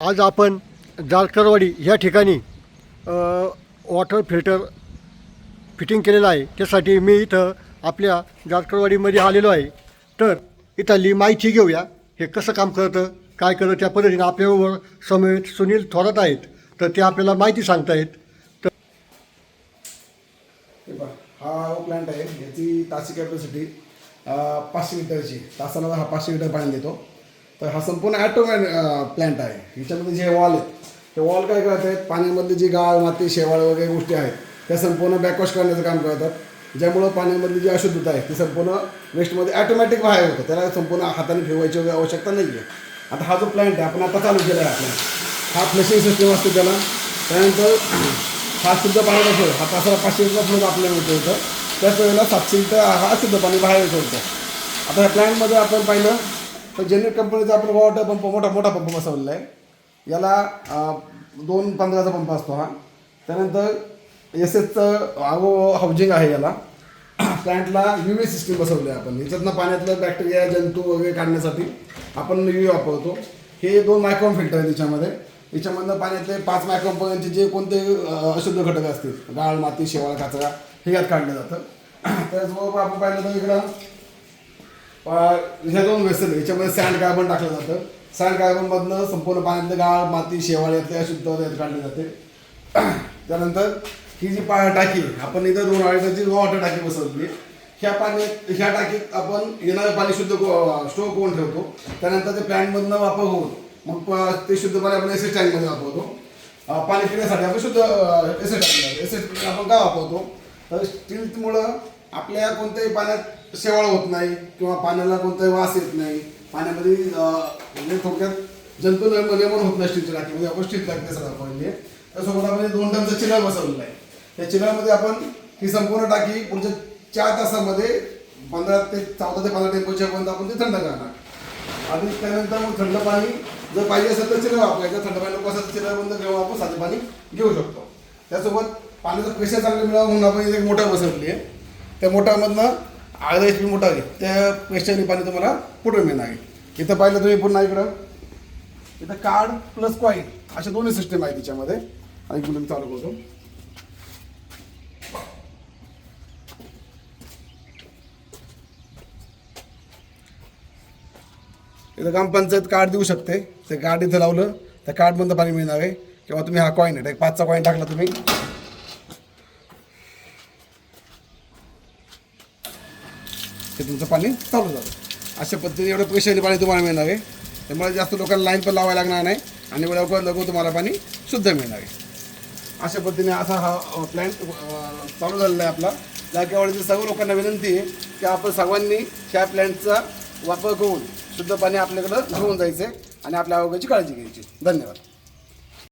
आज आपण जारकरवाडी या ठिकाणी वॉटर फिल्टर फिटिंग केलेलं आहे। त्यासाठी मी इथं आपल्या जारकरवाडीमध्ये आलेलो आहे। तर इथली माहिती घेऊया, हे कसं काम करतं, काय करतं, त्या पद्धतीने आपल्याबरोबर समेत सुनील थोरात आहेत, तर ते आपल्याला माहिती सांगतायत। तर हा प्लांट आहे, याची तासी कॅपॅसिटी 500 लिटरची, तासाला हा 500 लिटर पाणी देतो। तर हा संपूर्ण ॲटोमॅटिक प्लांट आहे। ह्याच्यामध्ये जे वॉल आहेत, ते वॉल काय करत आहेत, पाण्यामधली जी गाळ माती शेवाळ वगैरे गोष्टी आहेत त्या संपूर्ण बॅकवॉश करण्याचं काम करतात, ज्यामुळं पाण्यामधली जी अशुद्धता आहे ती संपूर्ण वेस्टमध्ये ॲटोमॅटिक बाहेर होतं, त्याला संपूर्ण हाताने फिरवायची वगैरे आवश्यकता नाही आहे। आता हा जो प्लांट आहे आपण आता चालू केला आहे, आपला हा फ्लशिंग सिस्टम असते त्याला। त्यानंतर हा शुद्ध पाणी असेल, हा तासाला 500 लिटर फ्लोट आपल्याला मिळतो होतं, त्याच वेळेला 700 लिटर हा शुद्ध पाणी बाहेर सोडतो। आता ह्या प्लॅनमध्ये आपण पाहिलं तर जेनेट कंपनीचा आपण वॉटर पंप मोठा पंप बसवलेला आहे। याला 2.15चा पंप असतो हा। त्यानंतर एसएचचं हाऊजिंग आहे याला। प्लॅन्टला UV सिस्टीम बसवली आहे आपण, याच्यातनं पाण्यातलं बॅक्टेरिया जंतू वगैरे काढण्यासाठी आपण UV वापरतो। हे 2 मायक्रॉन फिल्टर आहे त्याच्यामध्ये। याच्यामधनं पाण्यातले 5 मायक्रॉनपर्यंतचे जे कोणते अशुद्ध घटक असतील, गाळ माती शेवाळ कचरा, हे यात काढलं जातं। त्याचबरोबर आपण पाहिलं तर इकडं ह्या 2 वेसल याच्यामध्ये सँड कार्बन टाकलं जातं। सँड कार्बनमधनं संपूर्ण पाण्यातलं गाळ माती शेवाळ यातले अशुद्ध यात काढले जाते। त्यानंतर ही जी टाकी आपण इथं 2 लिटरची वॉटर टाकी बसवली। ह्या टाकीत आपण येणारं पाणी शुद्ध स्टोअर करून ठेवतो। त्यानंतर ते प्लॅन्टमधनं वापर होऊन मग ते शुद्ध पाणी आपण एसएच टँकमध्ये वापरतो। पाणी पिण्यासाठी आपण शुद्ध एसएच आपण का वापरतो, तर स्टीलमुळं आपल्या कोणत्याही पाण्यात शेवाळ होत नाही किंवा पाण्याला कोणताही वास येत नाही, पाण्यामध्ये म्हणजे थोडक्यात जंतू निर्माण होत नाही स्टीलच्या टाकीमध्ये। आपण स्टील टाकी सगळं वापरली। त्यासोबत आपण 2 टनचं चिलर बसवलेलं आहे। त्या चिलरमध्ये आपण ही संपूर्ण टाकी पुढच्या 4 तासामध्ये 14 ते 15 टेम्परेचरपर्यंत आपण ते थंड करणार। आणि त्यानंतर मग थंड पाणी जर पाहिजे असेल तर चिलर वापरायचं, थंड पाणी नको असेल तर चिलर बंद घेऊन आपण साधं पाणी घेऊ शकतो। त्यासोबत पाण्याचं प्रेशर चांगलं मिळावं म्हणून आपण एक मोटर बसवली आहे। त्या मोटारमधनं 1/2 HP मोटर आहे, त्या प्रेशरने पाणी तुम्हाला पुढे मिळणार आहे। इथं पाहिलं तुम्ही पुन्हा इथं कार्ड प्लस कॉईल अशा दोन्ही सिस्टम आहे तिच्यामध्ये। आणि पुढे चालू करतो। इथं ग्रामपंचायत कार्ड देऊ शकते, ते कार्ड इथं लावलं त्या कार्डमधनं पाणी मिळणार आहे। किंवा तुम्ही हा कॉईन आहे, 5चा कॉईन टाकला तुम्ही, ते तुमचं पाणी चालू झालं। अशा पद्धतीने एवढं प्रेशरने पाणी तुम्हाला मिळणार आहे, त्यामुळे जास्त लोकांना लाईन पण लावायला लागणार नाही आणि लवकर तुम्हाला पाणी शुद्ध मिळणार आहे। अशा पद्धतीने असा हा प्लॅन्ट चालू झालेला आहे आपला। जारकरवाडीतील सर्व लोकांना विनंती आहे की आपण सर्वांनी ह्या प्लॅन्टचा वापर करून शुद्ध पाणी आपल्याकडं घेऊन जायचं आणि आपल्या आरोग्याची काळजी घ्यायची। धन्यवाद।